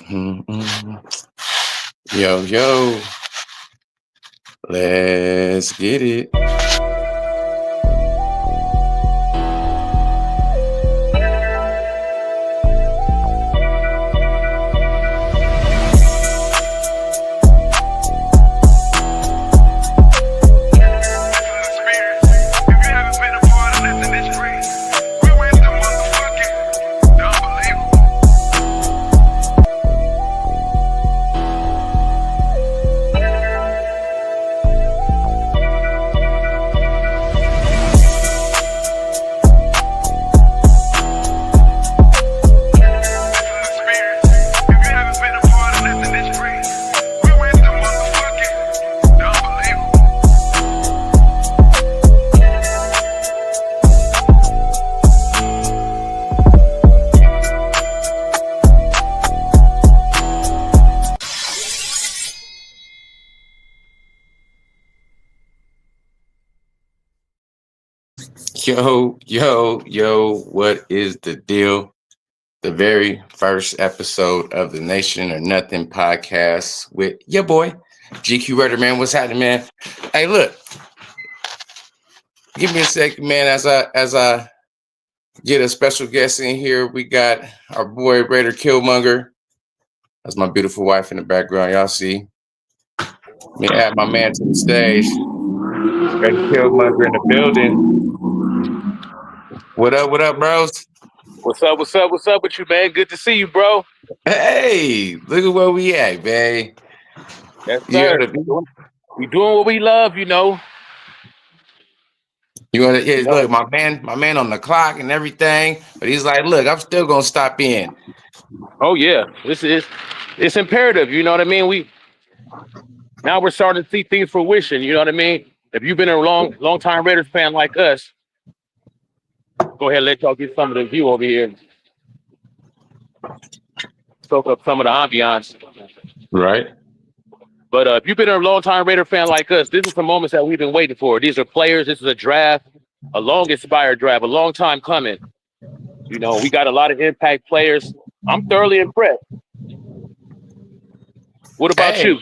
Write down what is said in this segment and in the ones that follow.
Yo, yo, let's get it. Yo, what is the deal? The very first episode of the Nation or Nothing podcast with your boy, GQRAIDER, man. What's happening, man? Hey, look, give me a second, man, as I get a special guest in here. We got our boy, Raider Killmonger. That's my beautiful wife in the background, y'all see. Let me add my man to the stage. Raider Killmonger in the building. What up, bros? What's up with you, man? Good to see you, bro. Hey, look at where we at, man. Yes, sir. We doing what we love, You want to look, my man on the clock and everything, but he's like, look, I'm still gonna stop in. Oh yeah, it's imperative, you know what I mean? Now we're starting to see things fruition, you know what I mean? If you've been a long time Raiders fan like us, go ahead and let y'all get some of the view over here. Soak up some of the ambiance. Right. But if you've been a long-time Raider fan like us, this is the moments that we've been waiting for. These are players. This is a draft, a long-inspired draft, a long time coming. You know, we got a lot of impact players. I'm thoroughly impressed. What about you?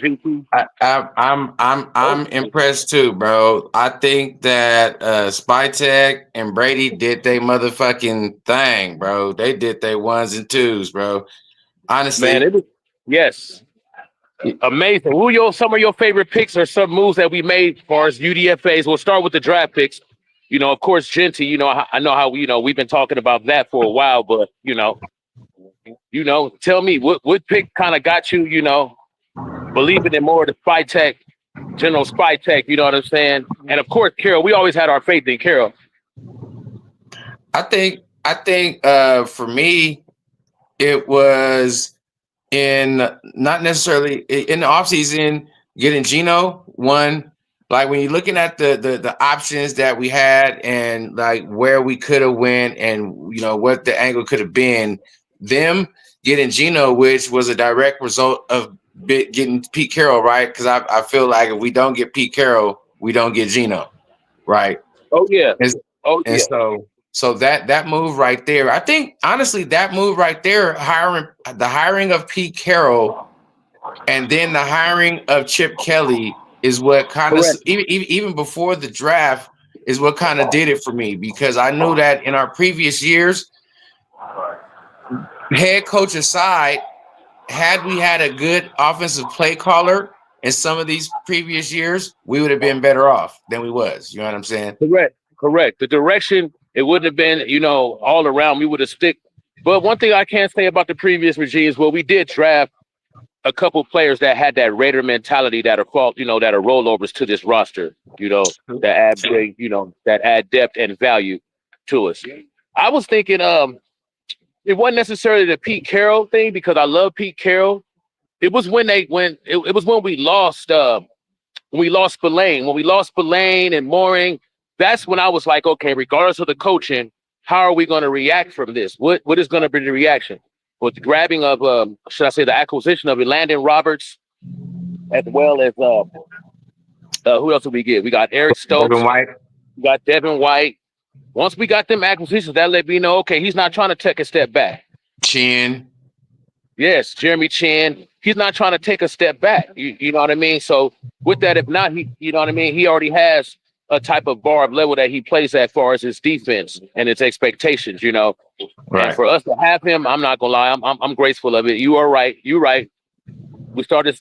I'm impressed too, bro. I think that Spytek and Brady did their motherfucking thing, bro. They did their ones and twos, bro. Honestly, man, yes. Amazing. Who some of your favorite picks or some moves that we made as far as UDFAs? We'll start with the draft picks. You know, of course, Genty, you know, I know how we've been talking about that for a while, but you know, tell me what pick kind of got you, believing in more of the Spytek, General Spytek, you know what I'm saying? And of course, Carroll, we always had our faith in Carroll. I think for me, it was not necessarily in the offseason getting Geno one. Like when you're looking at the options that we had and like where we could have went and what the angle could have been, them getting Geno, which was a direct result of getting Pete Carroll, right? Because I feel like if we don't get Pete Carroll, we don't get Geno, right? Oh yeah. And so that move right there, I think honestly that move right there, hiring of Pete Carroll and then the hiring of Chip Kelly is what kind of even before the draft is what kind of did it for me, because I knew that in our previous years, head coach aside, had we had a good offensive play caller in some of these previous years, we would have been better off than we was. You know what I'm saying? Correct. The direction, it wouldn't have been, all around. We would have stick. But one thing I can't say about the previous regimes, well, we did draft a couple players that had that Raider mentality that are that are rollovers to this roster, that add depth and value to us. I was thinking it wasn't necessarily the Pete Carroll thing, because I love Pete Carroll. It was when we lost Spillane. When we lost Spillane and Mooring, that's when I was like, okay, regardless of the coaching, how are we going to react from this? What is going to be the reaction? With the grabbing of, the acquisition of Landon Roberts, as well as who else did we get? We got Eric Stokes. We got Devin White. Once we got them acquisitions, that let me know, okay, he's not trying to take a step back. Chin. Yes, Jeremy Chin. He's not trying to take a step back. You know what I mean? So with that, if not, you know what I mean? He already has a type of bar of level that he plays at as far as his defense and its expectations, you know. And Right. for us to have him, I'm not gonna lie, I'm grateful of it. You are right. You're right. We started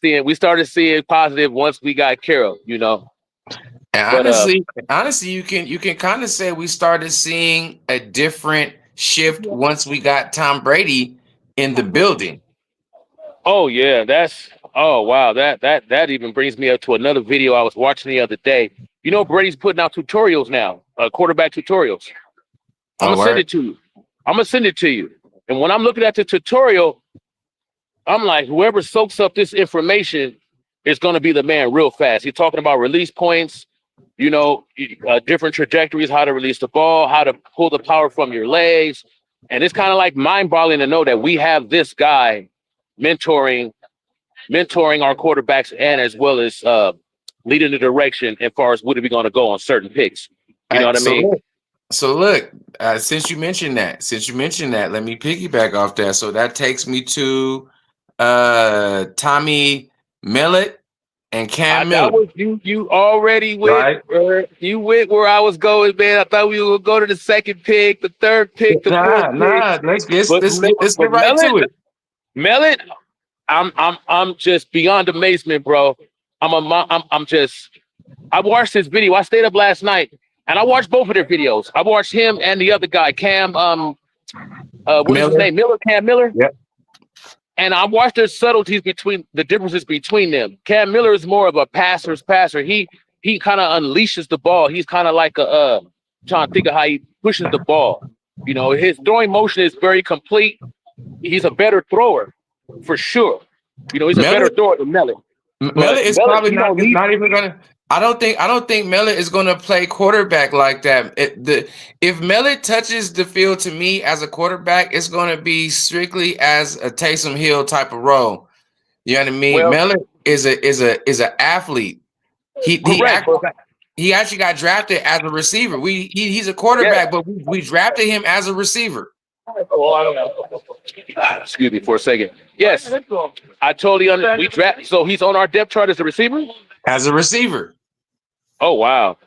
seeing positive once we got Carroll, you know. And But honestly, you can kind of say we started seeing a different shift once we got Tom Brady in the building. oh yeah, oh wow, that even brings me up to another video I was watching the other day. You know, Brady's putting out tutorials now, quarterback tutorials. I'm Oh, gonna send word. it to you. I'm gonna send it to you. And when I'm looking at the tutorial, I'm like, whoever soaks up this information is gonna be the man real fast. He's talking about release points, you know, different trajectories, how to release the ball, how to pull the power from your legs. And it's kind of like mind-boggling to know that we have this guy mentoring our quarterbacks and as well as leading the direction as far as what are we going to go on certain picks. You know what I mean? Look, since you mentioned that, let me piggyback off that. So that takes me to Tommy Millett and Cam That Miller. was you already went Right. you went where I was going, man. I thought we would go to the second pick, the third pick, the fourth pick. Let's But get right to it. Mellon, I'm just beyond amazement, bro. I watched this video. I stayed up last night and I watched both of their videos. I watched him and the other guy, Cam what is his name? Cam Miller. Yep. And I watched the subtleties between the differences between them. Cam Miller is more of a passer's passer. He kind of unleashes the ball. He's kind of like a trying to think of how he pushes the ball. You know, his throwing motion is very complete. He's a better thrower for sure. You know, he's a better thrower than Mellon. Miller is probably not even gonna. I don't think Miller is gonna play quarterback like that. If Miller touches the field to me as a quarterback, it's gonna be strictly as a Taysom Hill type of role. You know what I mean? Well, Miller is an athlete. He actually got drafted as a receiver. He's a quarterback, but we drafted him as a receiver. Well, I don't know. Excuse me for a second. Yes, I totally understand. We draft, so he's on our depth chart as a receiver. As a receiver. Oh wow,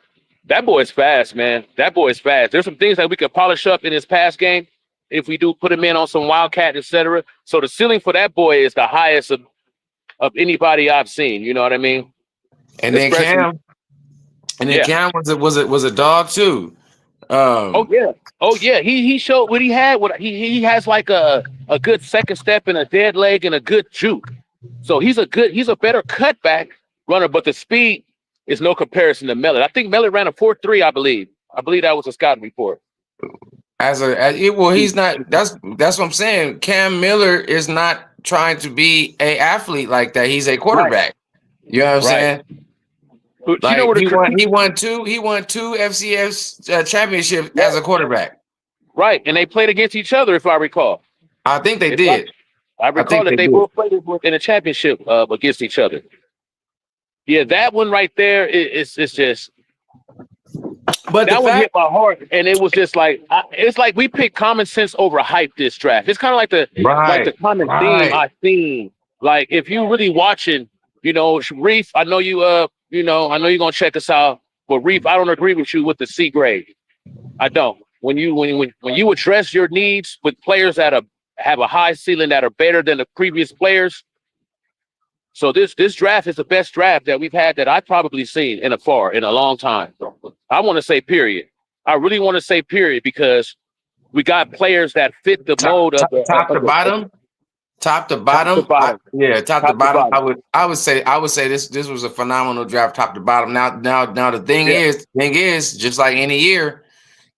that boy is fast, man. That boy is fast. There's some things that we could polish up in his pass game if we do put him in on some wildcat, etc. So the ceiling for that boy is the highest of anybody I've seen. You know what I mean? And then Cam was a dog too. Oh yeah. He showed what he had. What he has like a good second step and a dead leg and a good juke. So he's a better cutback runner, but the speed is no comparison to Mellon. I think Mellon ran a 4.3, I believe. I believe that was a scouting report. He's not. That's what I'm saying. Cam Miller is not trying to be an athlete like that. He's a quarterback. Right. You know what I'm saying? Like, you know he won two FCS championships as a quarterback. Right, and they played against each other, if I recall. I think they did. I recall that they both played in a championship against each other. Yeah, that one right there is just. But that one hit my heart, and it was just like it's like we picked common sense over hype this draft. It's kind of like the common theme I've seen. Like if you really watching, you know, Reef, I know you I know you're gonna check us out, but Reef, I don't agree with you with the C grade. I don't. When you address your needs with players that have a high ceiling that are better than the previous players. So this draft is the best draft that we've had that I've probably seen in a long time. I want to say period. I really want to say period because we got players that fit the mold of top to bottom. Top to bottom. Top to bottom. I would say this was a phenomenal draft, top to bottom. Now the thing is, just like any year,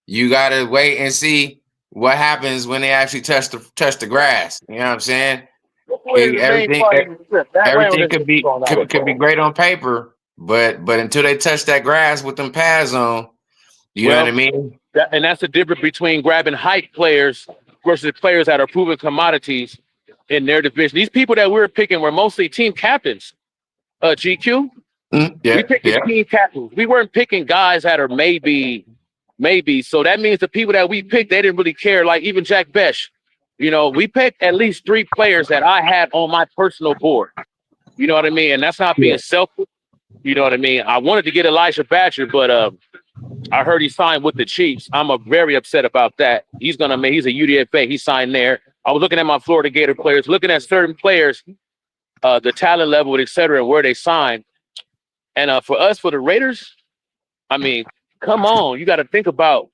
you gotta wait and see what happens when they actually touch the grass. You know what I'm saying? Everything could be great on paper, but until they touch that grass with them pads on, you know what I mean? And that's the difference between grabbing hype players versus players that are proven commodities in their division. These people that we were picking were mostly team captains. GQ, we picked team captains. We weren't picking guys that are maybe. So that means the people that we picked, they didn't really care. Like even Jack Besh, You know, we picked at least 3 players that I had on my personal board. You know what I mean? And that's not being selfish. You know what I mean? I wanted to get Elijah Badger, but I heard he signed with the Chiefs. I'm very upset about that. He's a UDFA. He signed there. I was looking at my Florida Gator players, looking at certain players, the talent level, et cetera, and where they signed. And for the Raiders, I mean, come on. You got to think about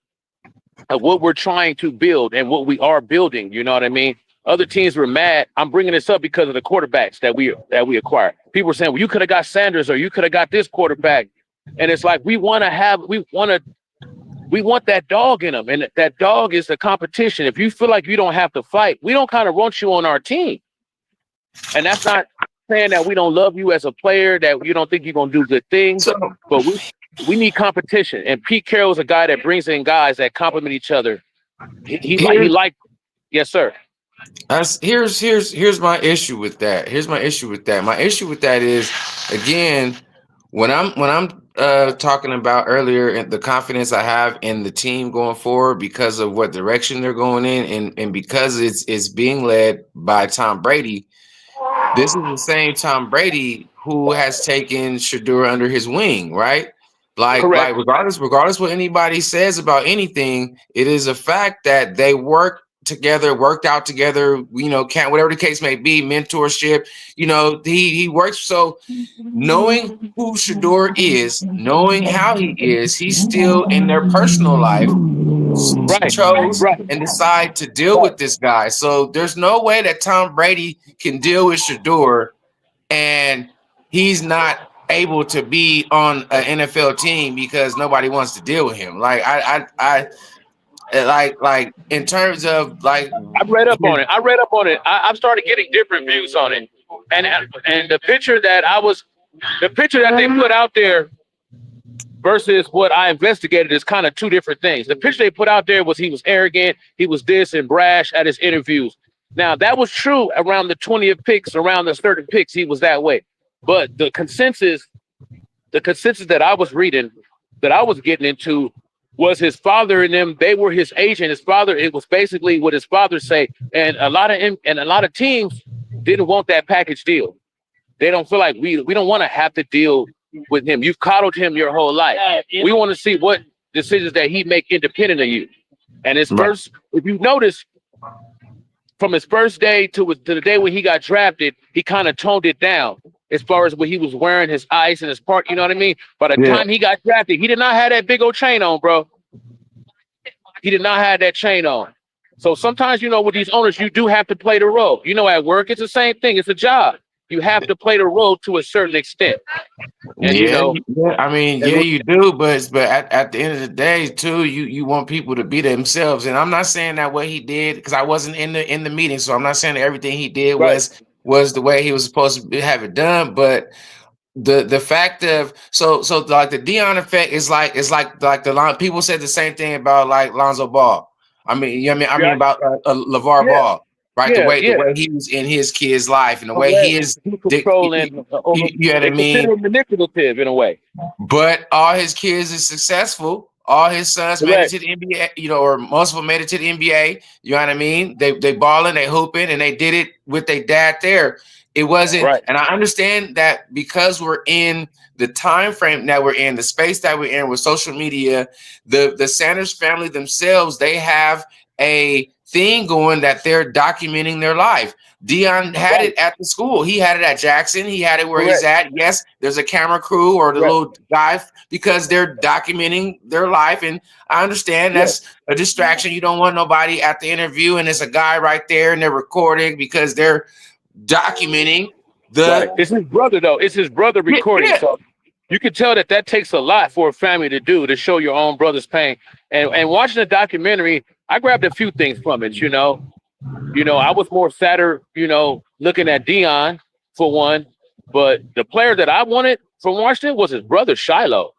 what we're trying to build and what we are building. You know what I mean? Other teams were mad. I'm bringing this up because of the quarterbacks that we acquired. People were saying, well, you could have got Sanders or you could have got this quarterback. And it's like, we want that dog in them. And that dog is the competition. If you feel like you don't have to fight, we don't kind of want you on our team. And that's not saying that we don't love you as a player, that you don't think you're going to do good things, but we need competition. And Pete Carroll is a guy that brings in guys that complement each other. Yes, sir. Here's my issue with that. My issue with that is, again, when I'm talking about earlier, the confidence I have in the team going forward because of what direction they're going in, and because it's being led by Tom Brady. This is the same Tom Brady who has taken Shedeur under his wing, right? Like regardless what anybody says about anything, it is a fact that they worked out together, you know, whatever the case may be, mentorship, you know, he works. So knowing who Shedeur is, knowing how he is, he's still in their personal life, chose and decide to deal with this guy. So there's no way that Tom Brady can deal with Shedeur and he's not able to be on an NFL team because nobody wants to deal with him. Like like in terms of like, I read up on it. I've started getting different views on it. And the picture that they put out there versus what I investigated is kind of 2 different things. The picture they put out there was he was arrogant, he was this and brash at his interviews. Now that was true around the 20th picks, around the certain picks, he was that way. But the consensus that I was reading, that I was getting into, was his father and them. They were his agent. His father, it was basically what his father say. And a lot of teams didn't want that package deal. They don't feel like we don't want to have to deal with him. You've coddled him your whole life. We want to see what decisions that he make independent of you. And his first, if you notice, from his first day to the day when he got drafted, he kind of toned it down as far as what he was wearing, his ice and his part. You know what I mean? By the time he got drafted, he did not have that big old chain on, bro. He did not have that chain on. So sometimes, you know, with these owners, you do have to play the role. You know, at work, it's the same thing. It's a job. You have to play the role to a certain extent. And you do, but at the end of the day, too, you want people to be themselves. And I'm not saying that what he did, because I wasn't in the meeting, so I'm not saying that everything he did was the way he was supposed to have it done. But the fact of so like the Dion effect is like the people said the same thing about like Lonzo Ball. I mean, you know what I mean about LeVar Ball. Right, the way he was in his kid's life and the way he is controlling, you know what I mean, manipulative in a way. But all his kids is successful. All his sons made it to the NBA, you know, or most of them made it to the NBA. You know what I mean? They balling, they hooping, and they did it with their dad there. It wasn't, and I understand that because we're in the time frame that we're in, the space that we're in with social media, the Sanders family themselves, they have a thing going that they're documenting their life. Dion had it at the school. He had it at Jackson. He had it where he's at. Yes, there's a camera crew or the little guy because they're documenting their life. And I understand that's a distraction. You don't want nobody at the interview and there's a guy right there and they're recording because they're documenting It's his brother, though. It's his brother recording. So you can tell that takes a lot for a family to do, to show your own brother's pain. And watching the documentary, I grabbed a few things from it, you know. I was more sadder, looking at Dion for one, but the player that I wanted from Washington was his brother Shiloh.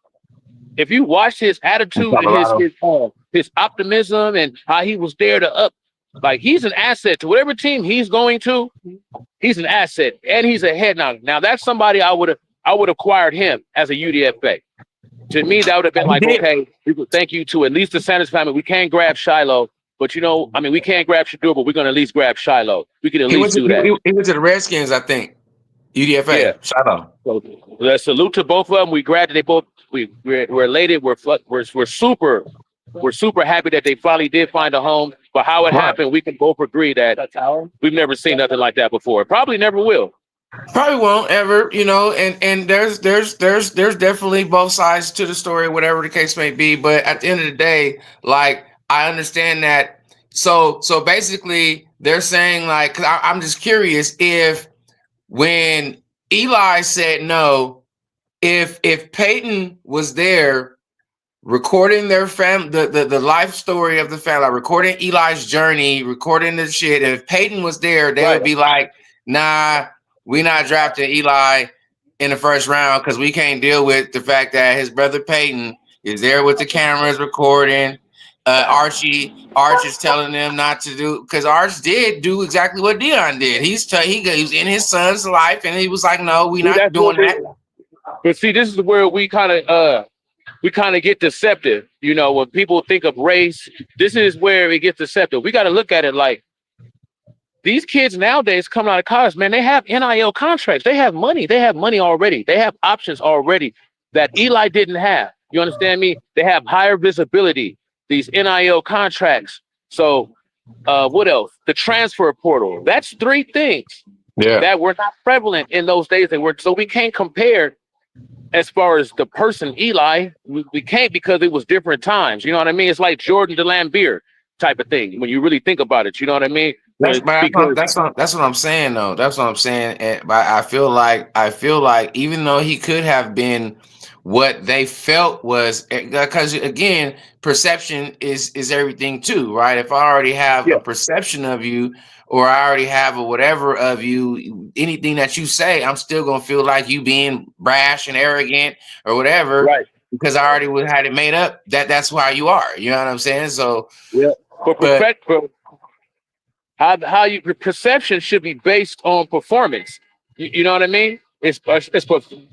If you watch his attitude and his optimism and how he was there to like he's an asset to whatever team he's going to. He's an asset and he's a head knocker. Now that's somebody I would have acquired him as a UDFA. To me, that would have been like, okay, we would thank you to at least the Sanders family. We can't grab Shiloh. But you know, I mean, we can't grab Shador, but we're gonna at least grab Shiloh. We can at He went least to do that. he went to the Redskins, I think. Yeah. UDFA. Shout out. So let's salute to both of them. We grabbed. They both. We're elated. We're super happy that they finally did find a home. But how it Right. happened, we can both agree that we've never seen nothing like that before. Probably never will. Probably won't ever, you know, and there's definitely both sides to the story, whatever the case may be. But at the end of the day, like I understand that. So basically, they're saying like, 'cause I'm just curious if when Eli said no, if Peyton was there recording their the life story of the family, like recording Eli's journey, recording the shit, and if Peyton was there, they would be like, nah, we not drafting Eli in the first round because we can't deal with the fact that his brother Peyton is there with the cameras recording. Arch is telling them not to do, because Arch did do exactly what Dion did. He was in his son's life and he was like, no, we not doing that. But see, this is where we kind of get deceptive. You know, when people think of race, this is where it gets deceptive. We got to look at it like these kids nowadays coming out of college, man, they have NIL contracts. They have money. They have money already. They have options already that Eli didn't have. You understand me? They have higher visibility, these NIL contracts. So what else? The transfer portal. That's three things that were not prevalent in those days. So we can't compare as far as the person Eli. We can't, because it was different times. You know what I mean? It's like Jordan DeLambier type of thing when you really think about it. You know what I mean? That's what I'm saying though. That's what I'm saying. But I feel like even though he could have been what they felt was, because again, perception is everything too, right? If I already have a perception of you, or I already have a whatever of you, anything that you say, I'm still gonna feel like you being brash and arrogant or whatever, right? Because I already would had it made up that's why you are. You know what I'm saying? So how your perception should be based on performance. You know what I mean? It's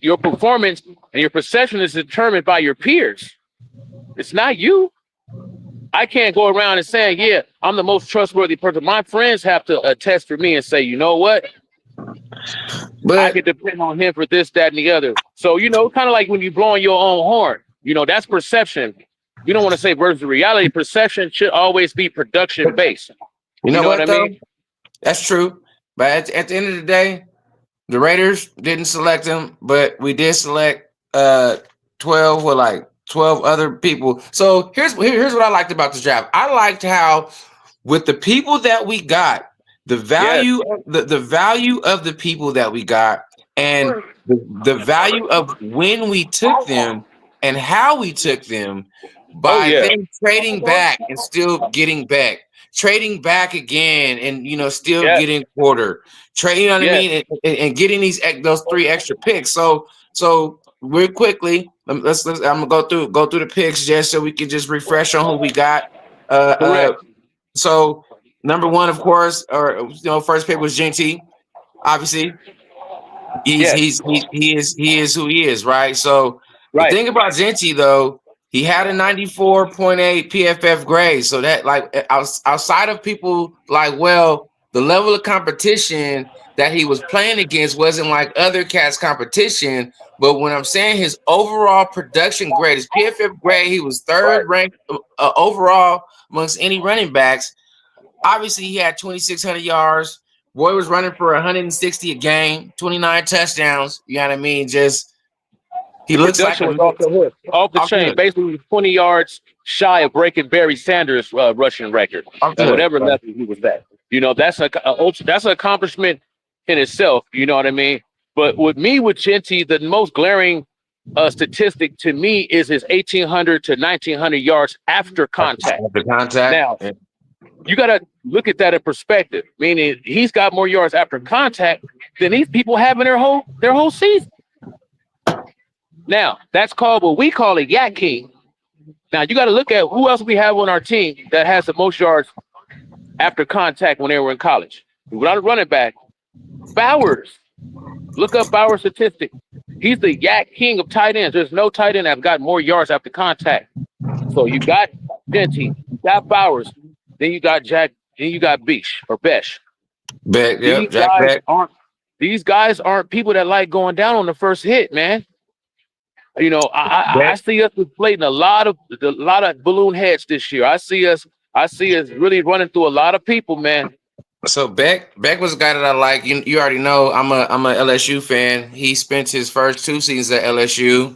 your performance and your perception is determined by your peers. It's not you. I can't go around and saying, yeah, I'm the most trustworthy person. My friends have to attest for me and say, you know what? But I can depend on him for this, that, and the other. So, you know, kind of like when you blow on your own horn, you know, that's perception. You don't want to say versus reality. Perception should always be production based. You know what I mean? That's true. But at the end of the day, the Raiders didn't select him, but we did select 12 other people. So here's what I liked about the draft. I liked how with the people that we got, the value the value of the people that we got, and the value of when we took them and how we took them, by them trading back and still getting back. Trading back again and, you know, still getting quarter. Trade, you know what I mean? And getting those 3 extra picks. So real quickly, let's I'm gonna go through the picks just so we can just refresh on who we got. So number 1, of course, or you know, first pick was Genty. Obviously, he is who he is, right? So the thing about Genty though, he had a 94.8 PFF grade. So that, like, outside of people like, well, the level of competition that he was playing against wasn't like other cats' competition. But when I'm saying his overall production grade, his PFF grade, he was 3rd ranked overall amongst any running backs. Obviously, he had 2,600 yards. Boy was running for 160 a game, 29 touchdowns. You know what I mean? Just he looks like off the chain. Basically, 20 yards shy of breaking Barry Sanders' rushing record. Whatever level he was at. You know, that's an accomplishment in itself. You know what I mean? But with Genty, the most glaring statistic to me is his 1,800 to 1,900 yards after contact. Now, you got to look at that in perspective. Meaning, he's got more yards after contact than these people have in their whole season. Now, that's called what we call a yak king. Now, you got to look at who else we have on our team that has the most yards after contact when they were in college. Without a running back, Bowers. Look up Bowers' statistic. He's the yak king of tight ends. There's no tight end that got more yards after contact. So you got Genty, you got Bowers. then you got Jack, then you got Beach or Besh. Beck, These yep, Jack guys Beck. aren't these guys aren't people that like going down on the first hit, man. You know, I Beck. see us inflating a lot of balloon heads this year. I see us really running through a lot of people, man. So Beck was a guy that I like. You already know I'm a LSU fan. He spent his first 2 seasons at LSU.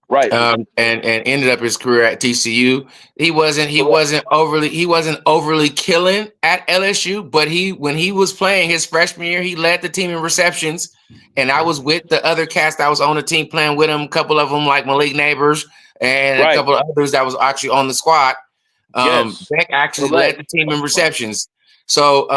Right. And ended up his career at TCU. He wasn't overly killing at LSU, but when he was playing his freshman year, he led the team in receptions. And I was with the other cast that was on the team playing with him. A couple of them like Malik Neighbors and a couple of others that was actually on the squad. Yes. Beck actually led the team in receptions. So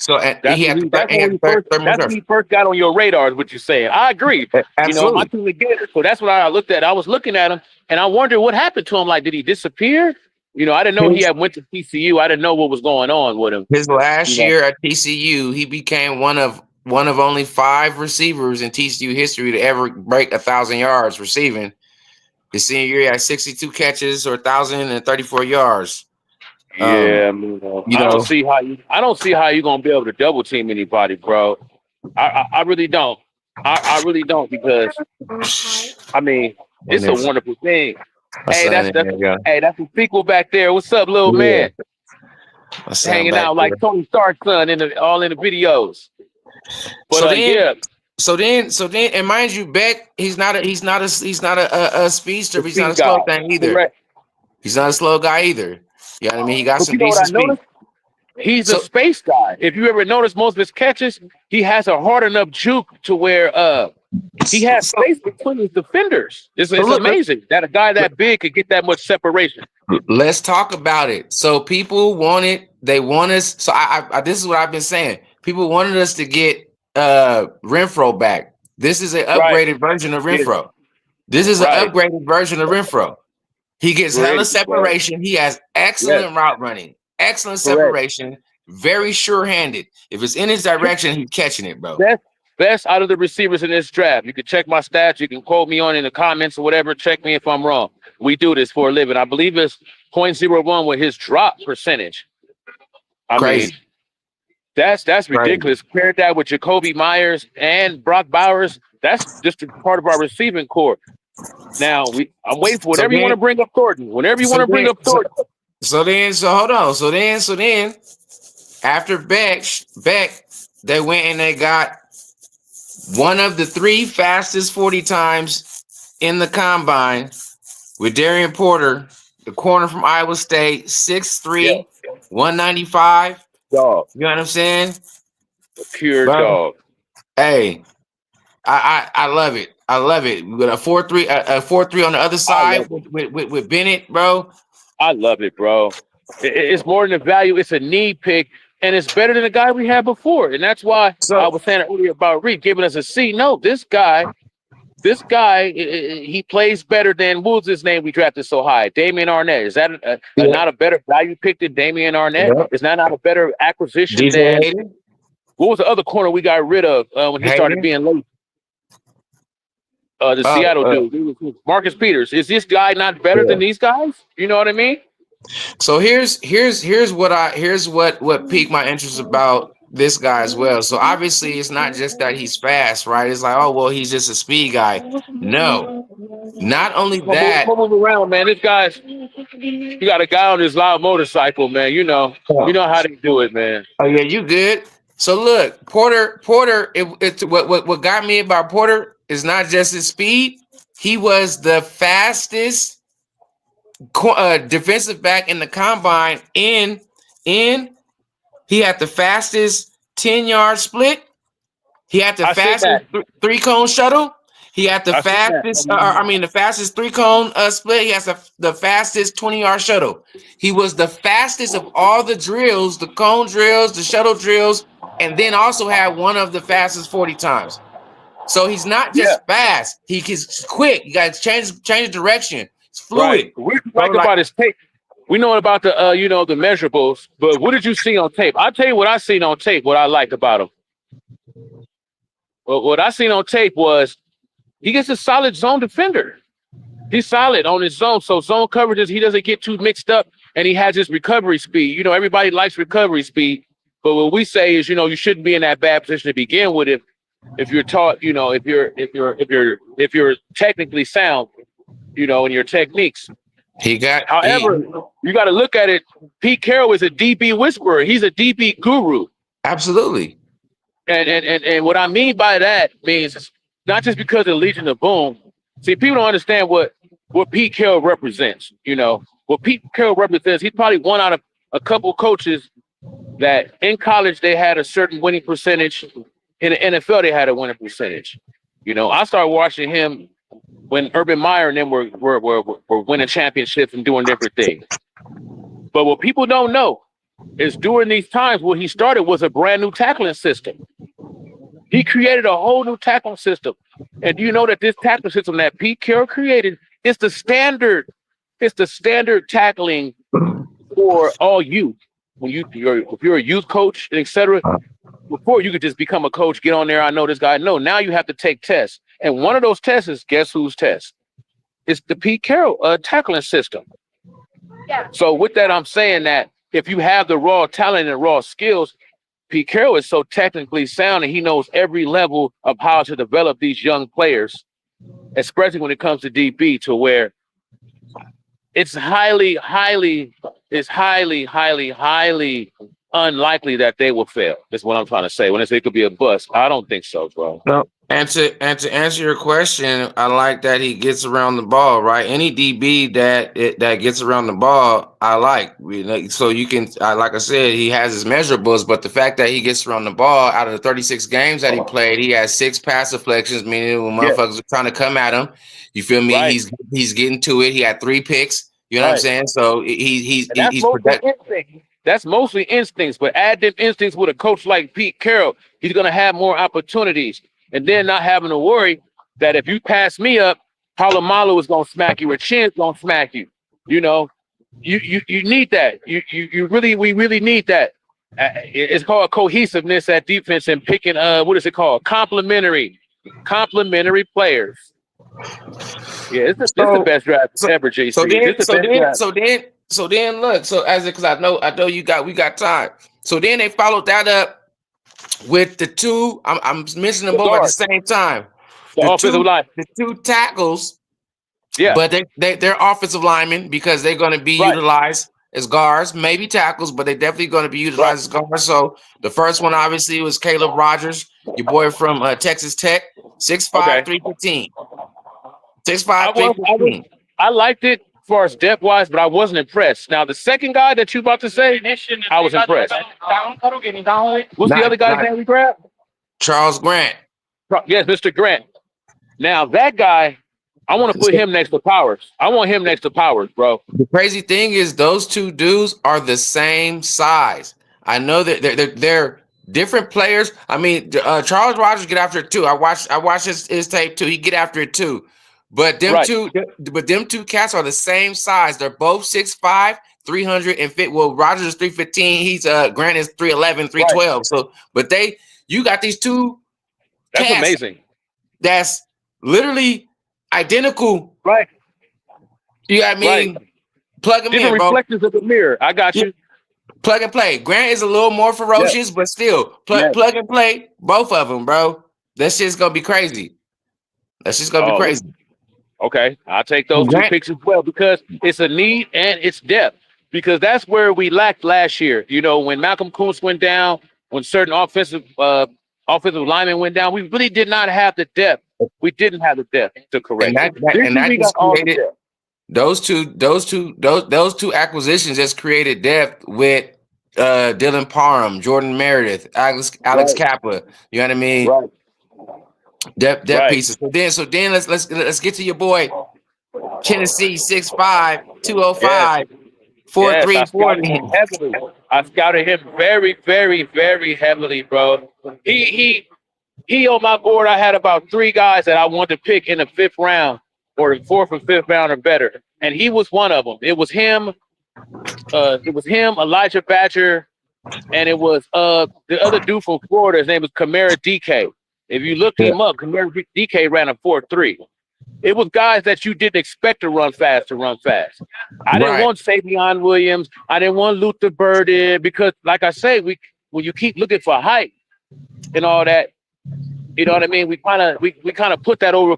he had that's when he first got on your radar, is what you're saying. I agree. Absolutely. You know, my team again. So that's what I looked at. I was looking at him and I wondered what happened to him. Like, did he disappear? You know, I didn't know he had went to TCU. I didn't know what was going on with him. His last year at TCU, he became one of only 5 receivers in TCU history to ever break 1,000 yards receiving. His senior year, he had 62 catches or 1,034 yards. Yeah, I don't see how you're gonna be able to double team anybody, bro. I really don't. I really don't, because I mean, it's a wonderful thing. Hey, that's a sequel back there. What's up, little man? Hanging out like Tony Stark's son all in the videos. But so then, and mind you, Beck, he's not a speedster. He's not a slow thing either. Correct. He's not a slow guy either. You know what I mean? He got some decent speed. He's a space guy. If you ever notice, most of his catches, he has a hard enough juke to where he has space between his defenders. It's amazing that a guy that big could get that much separation. Let's talk about it. So people they want us. So I this is what I've been saying. People wanted us to get Renfro back. This is an upgraded version of Renfro. This is an upgraded version of Renfro. He gets hella separation. He has excellent route running, excellent separation, very sure-handed. If it's in his direction, he's catching it, bro. Best out of the receivers in this draft. You can check my stats. You can quote me on in the comments or whatever. Check me if I'm wrong. We do this for a living. I believe it's 0.01 with his drop percentage. I mean, that's ridiculous. Compare that with Jacoby Myers and Brock Bowers. That's just a part of our receiving core. Now I'm waiting for whatever you want to bring up Thornton. Whenever you want to bring up Thornton. So hold on. So then after Beck, they went and they got one of the 3 fastest 40 times in the combine with Darian Porter, the corner from Iowa State, 6'3", 195. Dog. You know what I'm saying? Pure dog. Hey, I love it. I love it. We got a 4-3 on the other side with Bennett, bro. I love it, bro. It's more than a value. It's a need pick, and it's better than the guy we had before. And that's why I was saying earlier about Reed giving us a C. No, this guy, he plays better than what was his name we drafted so high? Damian Arnett. Is that not a better value pick than Damian Arnett? Is that not a better acquisition than what was the other corner we got rid of when he started being late? The Seattle dude, Marcus Peters. Is this guy not better than these guys? You know what I mean? So here's what piqued my interest about this guy as well. So obviously it's not just that he's fast, right? It's like, oh well, he's just a speed guy. No, not only that. Move around, man. This guy's you got a guy on his loud motorcycle, man. You know how they do it, man. Oh yeah, you good. So look, Porter. It's what got me about Porter is not just his speed. He was the fastest defensive back in the combine. He had the fastest 10-yard split. He had the fastest 3-cone shuttle. He had the fastest. The fastest 3-cone split. He has the fastest 20-yard shuttle. He was the fastest of all the drills, the cone drills, the shuttle drills, and then also had one of the fastest 40 times. So he's not just fast; he's quick. You got to change direction. It's fluid. Right. We like about his tape. We know about the the measurables, but what did you see on tape? I'll tell you what I seen on tape. What I liked about him. What I seen on tape was he gets a solid zone defender. He's solid on his zone. So zone coverages, he doesn't get too mixed up and he has his recovery speed. You know, everybody likes recovery speed, but what we say is, you know, you shouldn't be in that bad position to begin with if you're taught, you know, if you're technically sound, you know, in your techniques. However, you got to look at it. Pete Carroll is a DB whisperer. He's a DB guru. Absolutely. And what I mean by that means not just because of Legion of Boom. See, people don't understand what Pete Carroll represents. You know, what Pete Carroll represents, he's probably one out of a couple coaches that in college they had a certain winning percentage. In the NFL, they had a winning percentage. You know, I started watching him when Urban Meyer and them were winning championships and doing different things. But what people don't know is during these times, what he started was a brand new tackling system. He created a whole new tackling system. And do you know that this tackling system that Pete Carroll created is the standard? It's the standard tackling for all youth. When if you're a youth coach, etc. Before you could just become a coach, get on there. I know this guy. No, now you have to take tests. And one of those tests is guess whose test? It's the Pete Carroll tackling system. Yeah. So with that, I'm saying that if you have the raw talent and raw skills, Pete Carroll is so technically sound and he knows every level of how to develop these young players, especially when it comes to DB, to where it's highly unlikely that they will fail. That's what I'm trying to say. When I say it could be a bust, I don't think so, bro. No. And to answer your question, I like that he gets around the ball, right? Any DB that gets around the ball, I like. So you can, like I said, he has his measurables, but the fact that he gets around the ball, out of the 36 games that he played, he has 6 pass deflections, meaning when motherfuckers are trying to come at him, you feel me? Right. He's getting to it. He had 3 picks. You know what I'm saying? So he's that's mostly instincts, but add them instincts with a coach like Pete Carroll, he's going to have more opportunities. And then not having to worry that if you pass me up, Palomalu is going to smack you or Chin's going to smack you. You know, you need that. We really need that. It's called cohesiveness at defense and picking, what is it called? Complementary players. Yeah, it's the best draft ever, JC. So then look, because I know we got time. So then they followed that up with the 2. I'm mentioning them both at the same time. The offensive line, the 2 tackles. Yeah, but they're offensive linemen because they're going to be utilized as guards, maybe tackles, but they're definitely going to be utilized as guards. So the first one obviously was Caleb Rogers, your boy from Texas Tech, 6'5", 315. 6'5", 315. I liked it as far as depth wise, but I wasn't impressed. Now the second guy that you about to say, I was impressed. What's the other guy's name we grabbed? Charles Grant. Yes, Mr. Grant. Now that guy, I want to put him next to Powers. I want him next to Powers, bro. The crazy thing is those 2 dudes are the same size. I know that they're different players. I mean, Charles Rogers get after it too. I watched his tape too. He get after it too. But them two cats are the same size. They're both 6'5", 350. Well, Rogers is 315. He's Grant is 311, 312. Right. So, but you got these 2. That's amazing. That's literally identical. Right. You know what I mean? Right. Plug them different in, bro. Reflections of the mirror. I got you. Plug and play. Grant is a little more ferocious, but still plug and play. Both of them, bro. That shit's gonna be crazy. That shit's gonna be crazy. Okay, I'll take those 2 picks as well because it's a need and it's depth. Because that's where we lacked last year. You know, when Malcolm Kuntz went down, when certain offensive linemen went down, we really did not have the depth. We didn't have the depth to correct. And that just created those two acquisitions just created depth with Dylan Parham, Jordan Meredith, Alex Kappa. You know what I mean? Right. Depth pieces. So then let's get to your boy Tennessee, 6'5", 205, 4'3", I scouted him very, very, very heavily, bro. He on my board. I had about 3 guys that I wanted to pick in the 5th round or the 4th or 5th round or better, and he was one of them. It was him. Elijah Badger, and it was the other dude from Florida. His name was Kamara DK. If you look him up, Kamara DK ran a 4.3. It was guys that you didn't expect to run fast. I didn't Right. want Savion Williams. I didn't want Luther Burden because, like I say, when you keep looking for height and all that, you know what I mean. We kind of put that over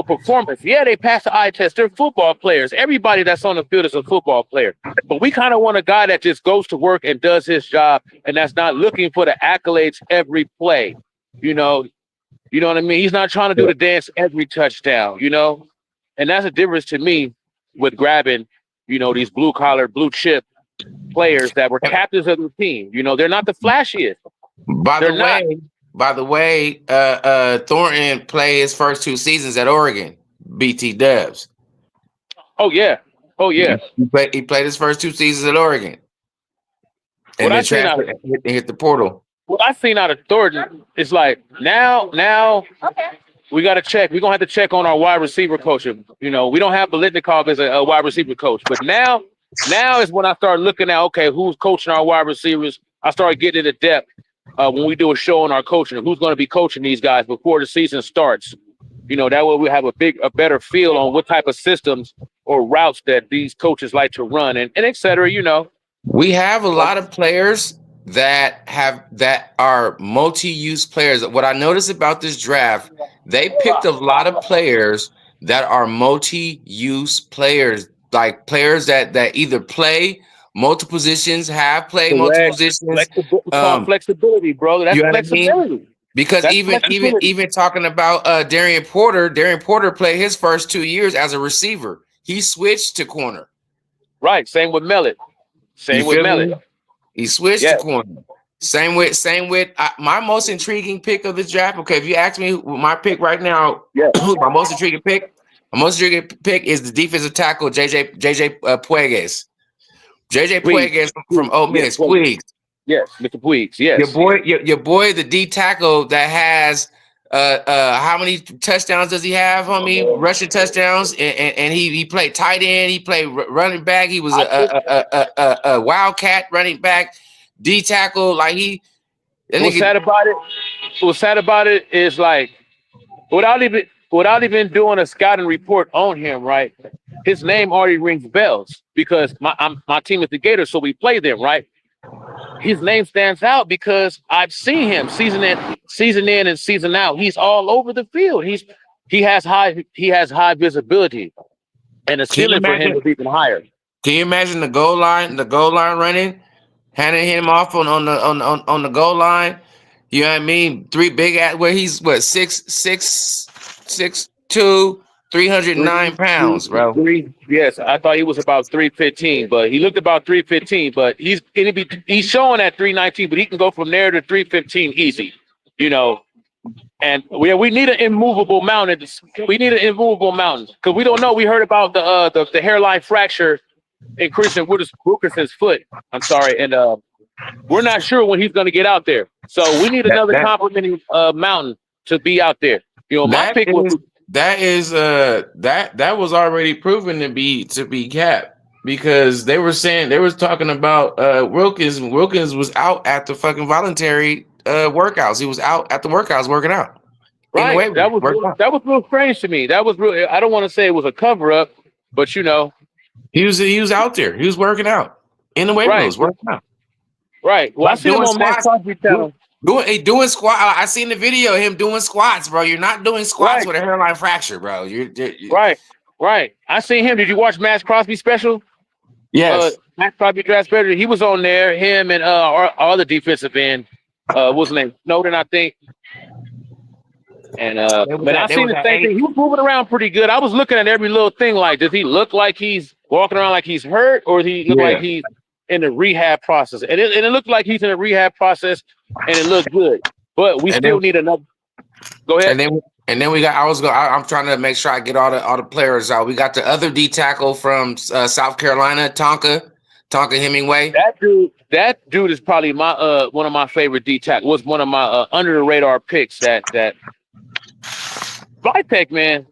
performance. Yeah, they pass the eye test. They're football players. Everybody that's on the field is a football player. But we kind of want a guy that just goes to work and does his job, and that's not looking for the accolades every play. You know what I mean? He's not trying to do the dance every touchdown, And that's a difference to me with grabbing, these blue collar, blue chip players that were captains of the team. They're not the flashiest. By the way, Thornton played his first 2 seasons at Oregon, BT Dubs. Oh yeah. He played his first 2 seasons at Oregon. And then transferred and hit the portal. What I seen out of Thornton is like now we got to check. We're going to have to check on our wide receiver coach. We don't have Biletnikoff as a wide receiver coach. But now is when I start looking at, okay, who's coaching our wide receivers. I started getting into depth when we do a show on our coaching. Who's going to be coaching these guys before the season starts. That way we have a better feel on what type of systems or routes that these coaches like to run and et cetera, We have a lot of players that are multi-use players. What I noticed about this draft, they picked a lot of players that are multi-use players, like players that either play multiple positions, have played multiple positions. Flexibility, bro. That's flexibility. I mean? Because even talking about Darian Porter played his first 2 years as a receiver. He switched to corner. Right. Same with Mellet. He switched to corner. Same with my most intriguing pick of the draft. Okay, if you ask me my pick right now, my most intriguing pick is the defensive tackle JJ Puegas. JJ Puegas from Ole Miss. Puegs. Yes, Mr. Puegs. Yes. Your boy, the D tackle that has how many touchdowns does he have, homie? Rushing touchdowns, and he played tight end, he played running back, he was a wildcat running back, D tackle. Like what's sad about it is like without even doing a scouting report on him, right? His name already rings bells because my team is the Gators, so we play them, right? His name stands out because I've seen him season in and season out. He's all over the field. He has high visibility, and the ceiling for him is even higher. Can you imagine the goal line running, handing him off on the goal line? You know what I mean? 3 big at where he's 6'2", 309 pounds, bro. Yes, I thought he was about 315, but he looked about 315. But he's showing at 319, but he can go from there to 315 easy, And we need an immovable mountain. We need an immovable mountain because we don't know. We heard about the hairline fracture in Christian Wilkerson's foot. I'm sorry, and we're not sure when he's going to get out there. So we need another complimenting mountain to be out there. My pick was. That was already proven to be cap because they were talking about Wilkins. Wilkins was out at the fucking voluntary workouts. He was out at the workouts working out. Right. That was real strange to me. That was real. I don't want to say it was a cover up, but he was out there. He was working out in the weight rooms, working out. Right. Well, I see him on Matt Crosby channel. Doing squat. I seen the video of him doing squats, bro. You're not doing squats with a hairline fracture, bro. You're right. I seen him. Did you watch Matt Crosby special? Yes. Matt Crosby draft better. He was on there. Him and our other defensive end. What's his name? Snowden, I think. And but I seen the same thing. He was moving around pretty good. I was looking at every little thing. Like, does he look like he's walking around like he's hurt, or does he look like he's in the rehab process? And it looked like he's in a rehab process. And it looked good, but we still need another. Go ahead. And then we got. I'm trying to make sure I get all the players out. We got the other D tackle from South Carolina, Tonka Hemingway. That dude is probably my one of my favorite D tackle. Was one of my under the radar picks. That Vitek, man.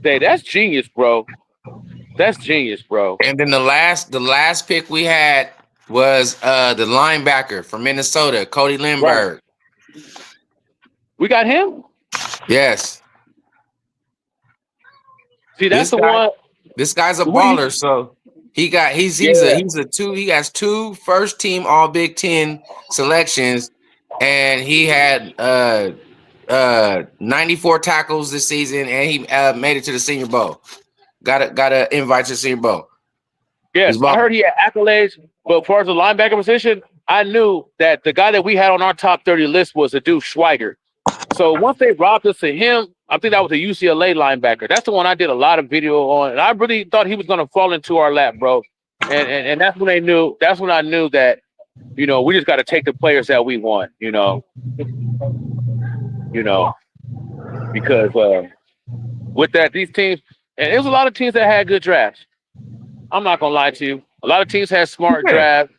That's genius, bro. That's genius, bro. And then the last pick we had was the linebacker from Minnesota, Cody Lindbergh. Right. We got him? Yes. See, that's This the guy, one. this guy's a What do you? baller. So he's Yeah. a two. He has two first team All Big Ten selections, and he had 94 tackles this season, and he made it to the Senior Bowl. Got a invite to the Senior Bowl. Yes, He's I heard balling. he had accolades, but as far as the linebacker position, I knew that the guy that we had on our top 30 list was a dude Schweiger. So once they robbed us of him, I think that was a UCLA linebacker. That's the one I did a lot of video on, and I really thought he was going to fall into our lap, bro. And that's when they knew. That's when I knew that we just got to take the players that we want. Because with that, these teams, and there was a lot of teams that had good drafts. I'm not gonna lie to you. A lot of teams had smart Yeah. drafts.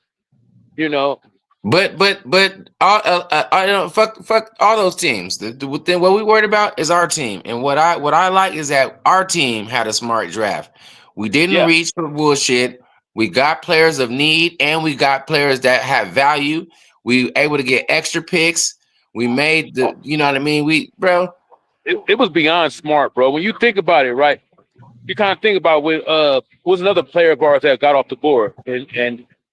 But fuck all those teams. Then what we worried about is our team, and what I like is that our team had a smart draft. We didn't Yeah, reach for bullshit. We got players of need, and we got players that have value. We able to get extra picks. We made you know what I mean. it was beyond smart, bro. When you think about it, right? You kind of think about was another player of ours that got off the board and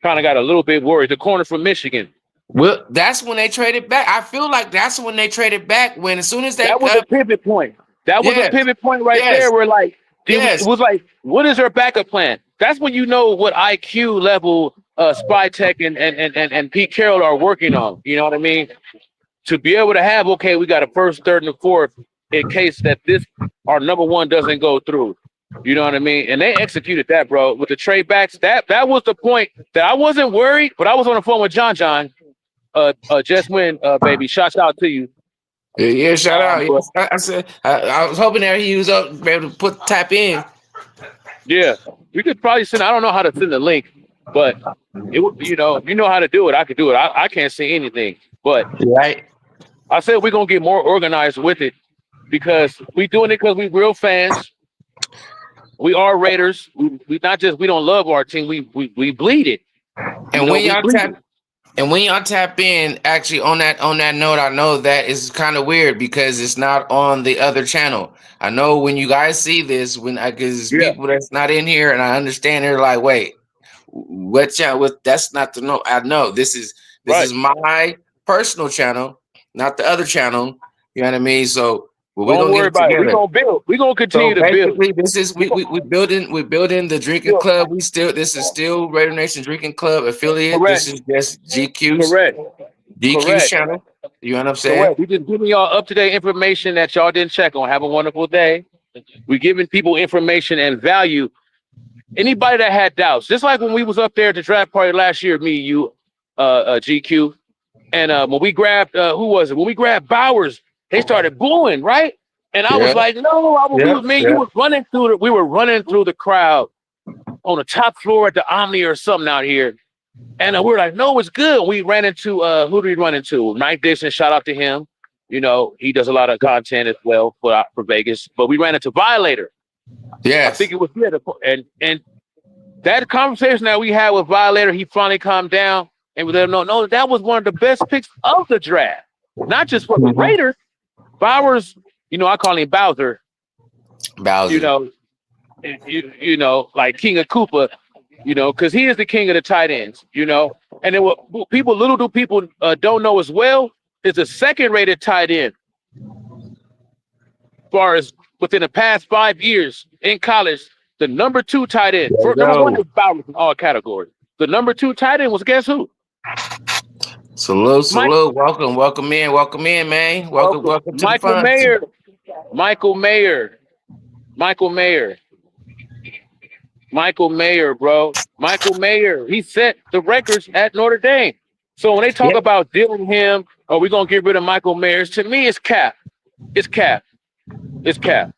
kind of got a little bit worried. The corner from Michigan. Well, that's when they traded back. I feel like that's when they traded back. When as soon as they That was a pivot point. That was a yes, pivot point right yes, there. Where it yes. was like, what is their backup plan? That's when you know what IQ level Spy Tech and Pete Carroll are working on. You know what I mean? To be able to have, okay, we got a first, third, and a fourth in case that our number one doesn't go through. You know what I mean? And they executed that, bro, with the trade backs. That was the point that I wasn't worried, but I was on the phone with John. Just win, baby. Shouts out to you. Yeah, shout out. But Yes, I said I was hoping that he was up be able to tap in. yeah, we could probably send. I don't know how to send the link, but you know how to do it. I could do it. I can't see anything, but Right. I said we're gonna get more organized with it because we doing it because we real fans. We are Raiders. We not just we don't love our team. We bleed it. And when We y'all bleed tap it. and when y'all tap in, actually on that note, I know that is kind of weird because it's not on the other channel. I know when you guys see this, because Yeah, people that's not in here, and I understand they're like, wait, what channel? That's not the no. I know this is right. my personal channel, not the other channel. You know what I mean? So, well, we're Don't gonna get worry it about it. We're together. gonna build. We're gonna So continue to build. basically, this is we building the drinking Build. club. This is still Raider Nation Drinking Club affiliate. This Correct. is just GQ's Correct. Correct. channel. You know what I'm saying? Correct. We just giving y'all up to date information that y'all didn't check on. Have a wonderful day. We're giving people information and value. Anybody that had doubts, just like when we was up there at the draft party last year, me, you, GQ, and when we grabbed who was it? When we grabbed Bowers, they started booing, right? And I was Yeah, like, no, we yeah, was me. You yeah. was running through we were running through the crowd on the top floor at the Omni or something out here. And we were like, no, it's good. We ran into who did we run into? Mike Dixon, shout out to him. He does a lot of content as well for Vegas. But we ran into Violator. I Yes. think it was good. And that conversation that we had with Violator, he finally calmed down and we let him know, no, that was one of the best picks of the draft. Not just for the Mhm. Raiders. Bowers, I call him Bowser. Bowser. Like King of Koopa, because he is the king of the tight ends, And then what little do people don't know as well is the second rated tight end. As far as within the past 5 years in college, the number 2 tight end. There you Number 1 go. is Bowers in all categories. The number 2 tight end was guess who? Salute, Mike. salute. Welcome in, man. Welcome to the Michael fun. Mayer. Michael Mayer, bro. Michael Mayer. He set the records at Notre Dame. So when they talk about dealing him, or we're gonna get rid of Michael Mayer, to me, it's cap. It's cap. It's cap.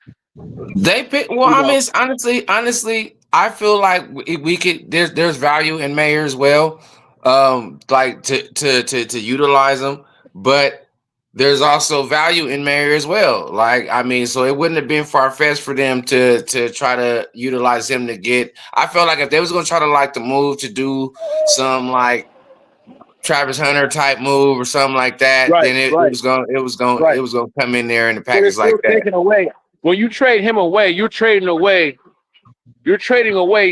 They pick. Well, I mean, honestly, I feel like we could. There's value in Mayer as well. Like to utilize them, but there's also value in Mayer as well. Like, I mean, so it wouldn't have been far-fetched for them to try to utilize him to get. I felt like if they was gonna try to move to do some Travis Hunter type move or something like that, Right, then it right, was going right. to come in there in the But package it's still like that. taken away. when you trade him away, you're trading away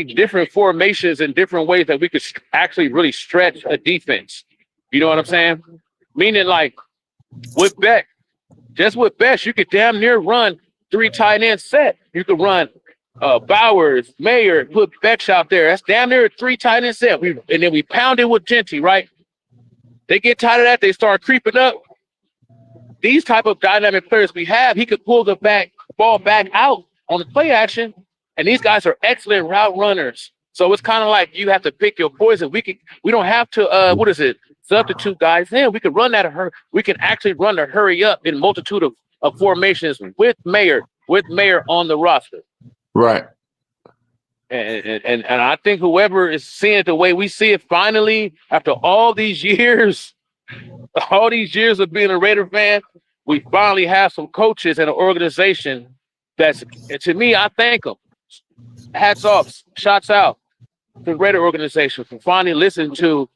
different formations and different ways that we could actually really stretch a defense. You know what I'm saying? Meaning, like with Beck, just with Beck, you could damn near run 3 tight end set. You could run Bowers, Mayer, put Beck out there. That's damn near a 3 tight end set. And then we pound it with Genty, right? They get tired of that. They start creeping up. These type of dynamic players we have, he could pull the ball back out on the play action. And these guys are excellent route runners. So it's kind of like you have to pick your poison. We don't have to substitute guys in. We can run that we can actually run the hurry up in multitude of formations with Mayer on the roster. Right. And I think whoever is seeing it the way we see it finally, after all these years of being a Raider fan, we finally have some coaches and an organization that's, to me, I thank them. Hats off, shots out to the Raider organization for finally listening to,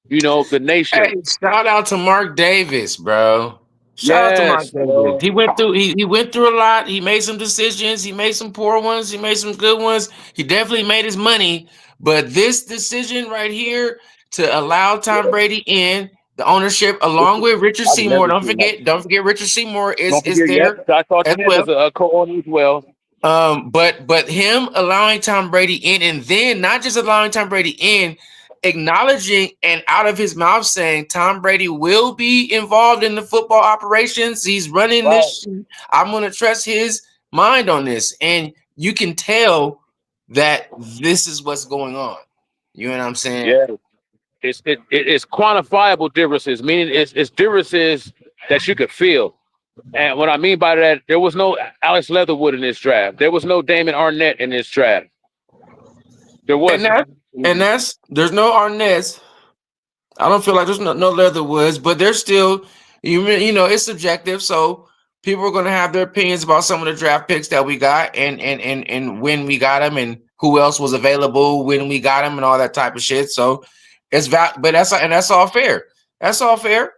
the nation. Hey, shout out to Mark Davis, bro. Shout out to Mark Davis. He went through a lot. He made some decisions. He made some poor ones. He made some good ones. He definitely made his money. But this decision right here to allow Tom Brady in the ownership, along with Richard Seymour. Don't forget Richard Seymour is there. I thought he was a co-owner as well. But him allowing Tom Brady in, and then not just allowing Tom Brady in, acknowledging and out of his mouth saying Tom Brady will be involved in the football operations. He's running this. I'm going to trust his mind on this. And you can tell that this is what's going on. You know what I'm saying? Yeah. It's quantifiable differences, meaning it's differences that you could feel. And what I mean by that, there was no Alex Leatherwood in this draft. There was no Damon Arnett in this draft. There wasn't. And there's no Arnett. I don't feel like there's no Leatherwoods, but there's still, it's subjective. So people are going to have their opinions about some of the draft picks that we got and when we got them and who else was available when we got them and all that type of shit. So but that's all fair. That's all fair.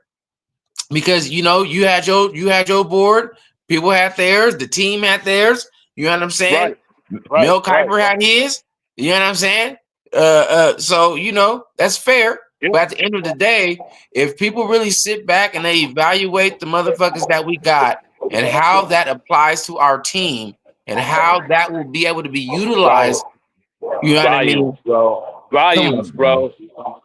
Because you had your board, people had theirs, the team had theirs. You know what I'm saying? Right. Mel Kiper had his. You know what I'm saying? So that's fair. Yeah. But at the end of the day, if people really sit back and they evaluate the motherfuckers that we got and how that applies to our team and how that will be able to be utilized, you know what I mean? Volumes, bro.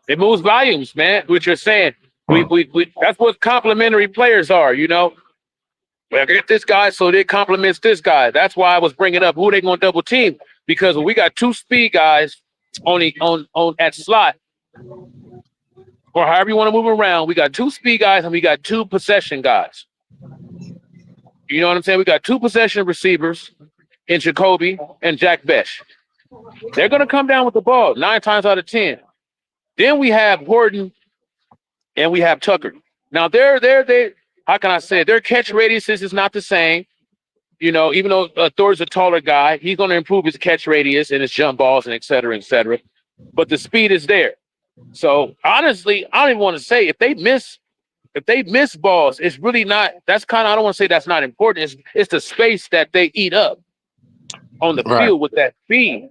It moves volumes, man. What you're saying. We that's what complementary players are, We get this guy, so it complements this guy. That's why I was bringing up who they gonna double team, because when we got 2 speed guys on at slot, or however you want to move around, we got 2 speed guys and we got 2 possession guys. You know what I'm saying? We got 2 possession receivers in Jacoby and Jack Besh. They're gonna come down with the ball 9 times out of 10. Then we have Horton. And we have Tucker. Now, they how can I say it? Their catch radiuses is not the same. Even though Thor's a taller guy, he's going to improve his catch radius and his jump balls and et cetera, et cetera. But the speed is there. So, honestly, I don't even want to say if they miss balls, it's really not – I don't want to say that's not important. It's the space that they eat up on the field with that speed.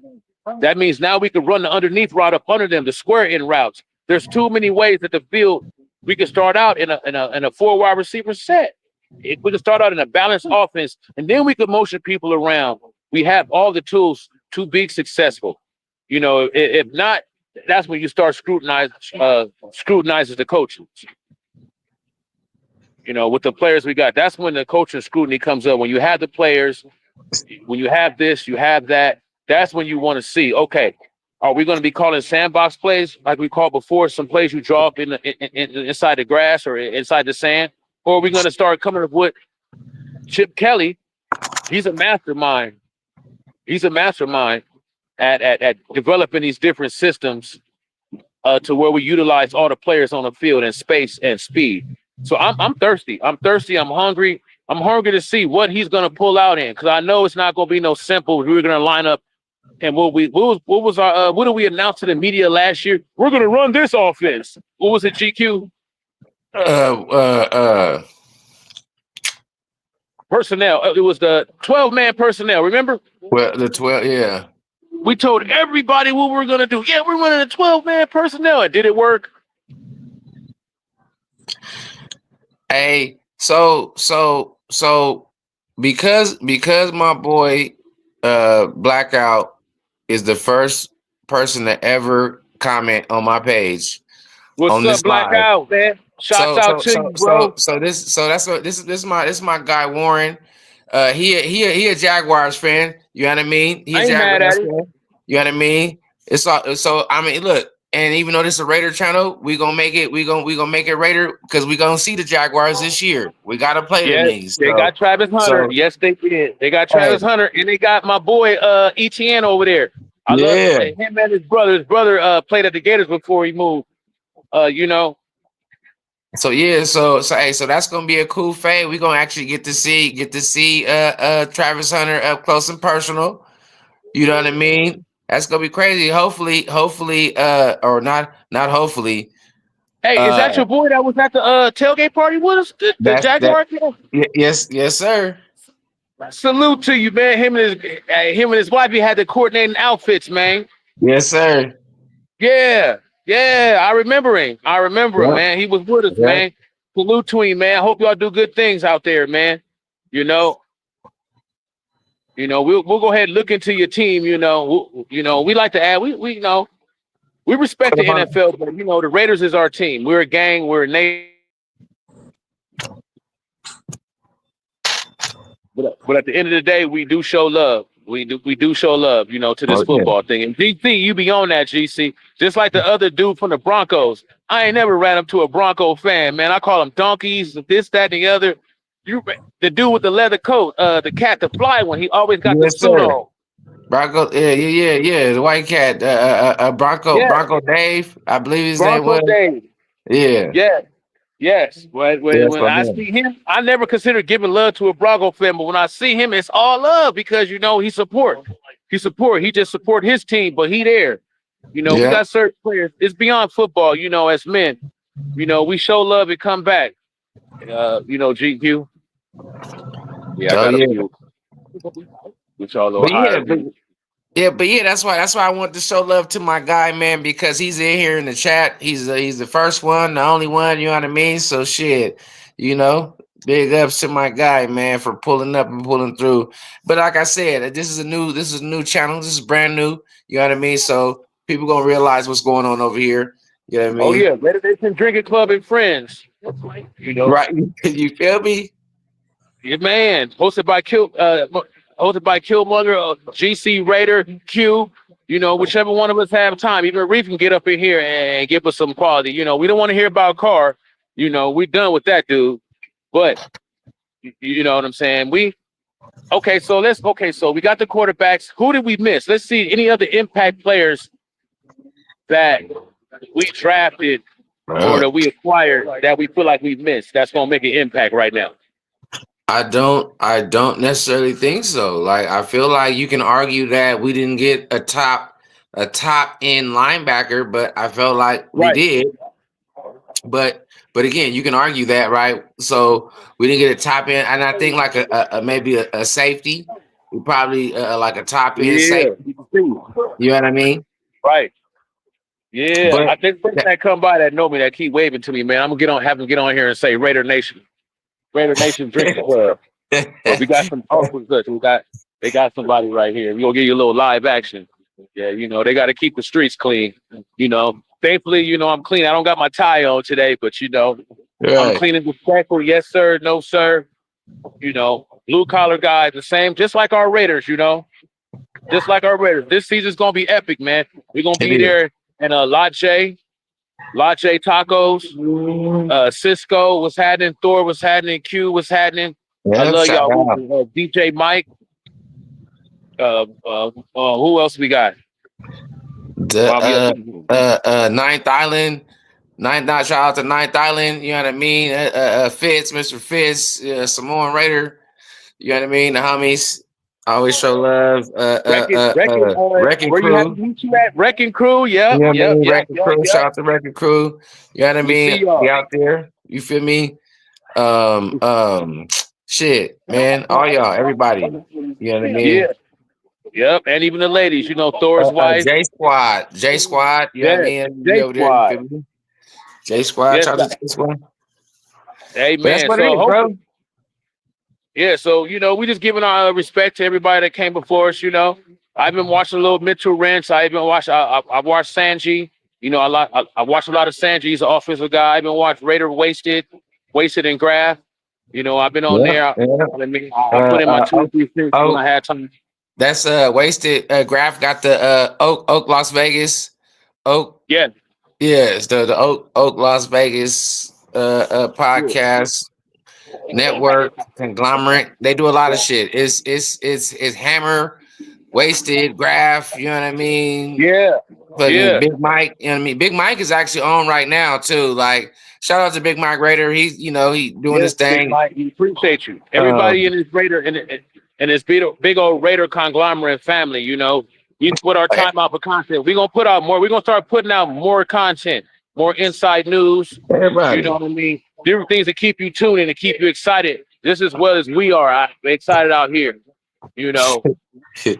That means now we can run the underneath route up under them, the square in routes. There's too many ways that the field we can start out in a 4 wide receiver set. We can start out in a balanced offense, and then we could motion people around. We have all the tools to be successful. If not, that's when you start scrutinizing the coaches. With the players we got, that's when the coaching scrutiny comes up. When you have the players, when you have this, you have that. That's when you want to see, okay, are we going to be calling sandbox plays like we called before, some plays you draw up inside the grass or inside the sand? Or are we going to start coming up with Chip Kelly? He's a mastermind. He's a mastermind at developing these different systems to where we utilize all the players on the field and space and speed. So I'm thirsty. I'm thirsty. I'm hungry. I'm hungry to see what he's going to pull out in, because I know it's not going to be no simple. We're going to line up. And what did we announce to the media last year? We're gonna run this offense. What was it, GQ? personnel. It was the 12-man personnel. Remember? Well, the 12, yeah. We told everybody what we were gonna do. Yeah, we're running a 12-man personnel. And did it work? Hey, so because my boy Blackout is the first person to ever comment on my page What's on up, this live. Blackout, man? Shouts out to you, bro. This is my guy Warren. He a Jaguars fan. You know what I mean? He's I ain't mad at it. fan. You know what I mean? It's all so. I mean, look. And even though this is a Raider channel, we gonna make it. We gonna make it Raider because we gonna see the Jaguars this year. We gotta play them niggas. They got Travis Hunter. Yes, they did. They got Travis Hunter, and they got my boy ETN over there. I love him and his brother. His brother played at the Gators before he moved. You know. So yeah, so that's gonna be a cool fade. We're gonna actually get to see Travis Hunter up close and personal. You know what I mean? That's gonna be crazy. Hopefully, or not hopefully. Hey, is that your boy that was at the tailgate party with us? The Jaguar? Yes, sir. Salute to you, man. Him and his wife, he had the coordinating outfits, man. Yes, sir. Yeah, I remember him. Him, man. He was with us, man. Salute to him, man. I hope y'all do good things out there, man. You know, we'll go ahead and look into your team. We like to add. We know we respect the NFL, but the Raiders is our team. We're a gang. We're a nation. But at the end of the day, we do show love. We do show love, to this football thing. And GC, you be on that, GC. Just like the other dude from the Broncos. I ain't never ran up to a Bronco fan, man. I call them donkeys, this, that, and the other. The dude with the leather coat, the cat, the fly one, he always got the suit on. Bronco, yeah. The white cat, Bronco Dave, I believe his name was. Dave. Yeah. Yes. When I see him, I never consider giving love to a Bronco fan, but when I see him, it's all love because he support. He just support his team, but he there. We got certain players. It's beyond football, as men. We show love and come back. GQ. Yeah, I got a few. With y'all little that's why I want to show love to my guy, man, because he's in here in the chat. He's the first one, the only one, you know what I mean? So shit, big ups to my guy, man, for pulling up and pulling through. But like I said, this is a new channel. This is brand new, you know what I mean? So people gonna realize what's going on over here. You know what I mean? Oh yeah, Meditation Drinking Club and Friends. Right? You feel me? Yeah, man. Hosted by Killmonger, GC Raider, Q. Whichever one of us have time. Even Reef can get up in here and give us some quality. We don't want to hear about Carr. We done with that dude. But you know what I'm saying? So we got the quarterbacks. Who did we miss? Let's see any other impact players that we drafted or that we acquired that we feel like we missed. That's gonna make an impact right now. I don't necessarily think so. Like, I feel like you can argue that we didn't get a top end linebacker, but I felt like we did. But again, you can argue that, right? So we didn't get a top end, and I think like maybe a safety. We probably like a top end safety. You know what I mean? Right. Yeah, but I think person that come by that know me that keep waving to me, man. I'm gonna have him get on here and say Raider Nation Drinking Club. But we got some they got somebody right here. We're gonna give you a little live action. Yeah, they gotta keep the streets clean. Thankfully, I'm clean. I don't got my tie on today, but I'm clean and respectful. Yes, sir, no, sir. Blue collar guys, the same, just like our Raiders, Just like our Raiders. This season's gonna be epic, man. We're gonna be there and Lache Tacos, Cisco was happening, Thor was happening, Q was happening. I love y'all. DJ Mike. Who else we got? Ninth Island. Shout out to Ninth Island. You know what I mean? Fitz, Mr. Fitz, Samoan Raider. You know what I mean? The homies. I always show love. Wrecking Crew. Wrecking Crew, yeah. Wrecking Crew. Shout out to Wrecking Crew. You know what I mean? Be out there. You feel me? Shit, man, all y'all, everybody. You know what I Yeah. mean? Yep. And even the ladies, you know, Thor's wife. J Squad. You know what I Yeah. mean? You J over there? You Squad. feel me? J Squad. Yes. Shout out to J Squad. But that's Amen. what it So is, bro. hopefully, yeah. So, you know, we just giving our respect to everybody that came before us, you know. I've been watching a little Mitchell Wrench. I've been watching, I watched Sanji. You know, I watched a lot of Sanji. He's an offensive guy. I've been watching Raider Wasted and Graph. You know, I've been on Yeah, there. yeah. I put in my 2 or 3 cents when Oh, I had time. that's wasted. Graph got the Oak Las Vegas. Oak, Yeah. yes, the Oak Las Vegas Yeah. podcast network conglomerate. They do a lot of shit. It's Hammer, Wasted, Graph. You know what I mean? Yeah. Fucking Yeah. Big Mike. You know what I mean? Big Mike is actually on right now too. Like shout out to Big Mike Raider. He's he doing Yes, his Big thing. Mike. We appreciate you. Everybody Um, in this Raider and this big old Raider conglomerate family, you know, we put our time out for content. We're gonna put out more. We're gonna start putting out more content, more inside news. You know everybody. what I mean? Different things that keep you tuned in and keep you excited, just as well as we are excited out here. You know, We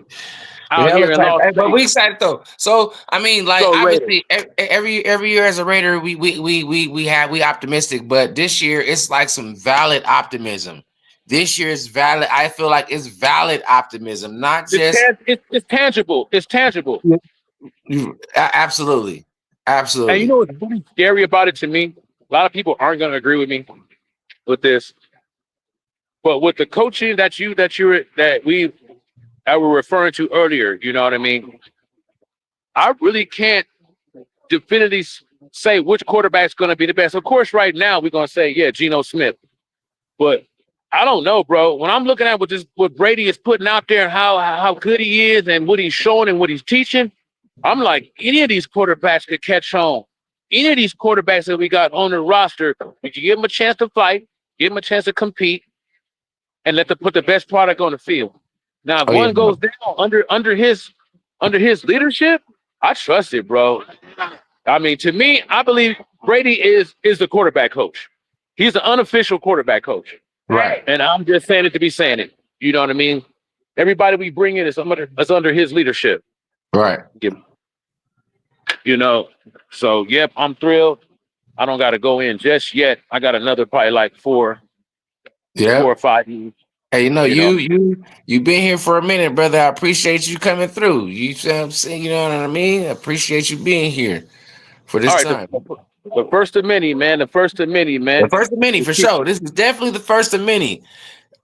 out hella here in excited, Las but we Vegas. excited though. So I mean, like Go Raiders. obviously, every year as a Raider, we optimistic, but this year it's like some valid optimism. This year is valid. I feel like it's valid optimism, not just It's tangible. It's tangible. absolutely, And you absolutely. know what's really scary about it to me? A lot of people aren't going to agree with me with this, but with the coaching that we're referring to earlier, you know what I mean? I really can't definitively say which quarterback's going to be the best. Of course, right now we're going to say, yeah, Geno Smith, but I don't know, bro. When I'm looking at what Brady is putting out there, and how good he is, and what he's showing and what he's teaching, I'm like, any of these quarterbacks could catch on. Any of these quarterbacks that we got on the roster, if you give them a chance to fight, give them a chance to compete, and let them put the best product on the field. Now, if Oh yeah, one goes down under his leadership, I trust it, bro. I mean, to me, I believe Brady is the quarterback coach. He's the unofficial quarterback coach. right, And I'm just saying it to be saying it. You know what I mean? Everybody we bring in is under his leadership. right. You know. So yep, I'm thrilled. I don't gotta go in just yet. I got another probably like four Yeah. or 5 years, Hey, you know. you been here for a minute, brother. I appreciate you coming through. You see what I'm saying? You know what I mean? I appreciate you being here for this All right, time. the first of many, man. The first of many, The man. first of many for sure. This is definitely the first of many.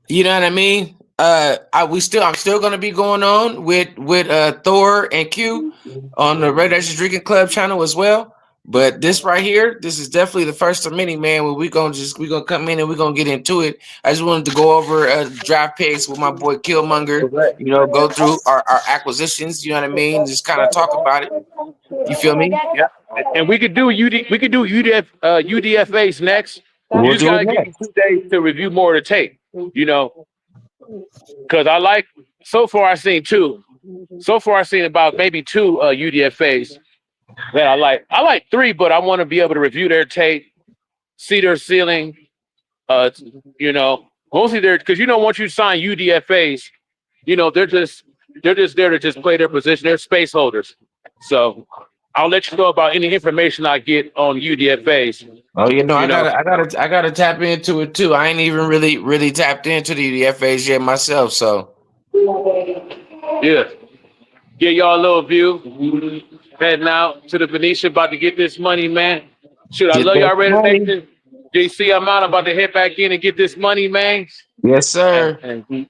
You know what I mean? I'm still gonna be going on with Thor and Q on the Red Ashes Drinking Club channel as well. But this right here, this is definitely the first of many, man. Where we gonna come in and we're gonna get into it. I just wanted to go over draft picks with my boy Killmonger. Correct. You know, go through our acquisitions. You know what I mean? Just kind of talk about it. You feel me? Yeah. And we could do UDFAs next. You We'll just do it gotta give me next. 2 days to review more of the tape, you know, because I like so far I've seen two. So far I've seen about maybe two UDFAs that I like. I like three, but I want to be able to review their tape, see their ceiling, uh, you know, mostly they're because once you sign UDFAs, they're just there to just play their position. They're space holders. So I'll let you know about any information I get on UDFAs. Oh, You know, I gotta tap into it too. I ain't even really tapped into the FAs yet myself. So yeah. Get y'all a little view. Heading out to the Venetian, about to get this money, man. Shoot, I get love that y'all, Raider money. Nation. JC, I'm out. I'm about to head back in and get this money, man. Yes, sir.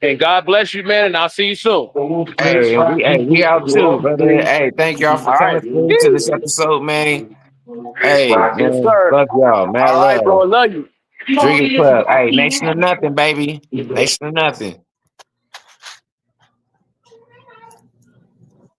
And God bless you, man. And I'll see you soon. All We out too, brother. Hey, thank y'all for right. coming through to this episode, man. Hey, Yes, man, sir. fuck y'all, All mad right, bro. love. I love you. Drinking club. Hey, nation of nothing, baby. Nation of nothing.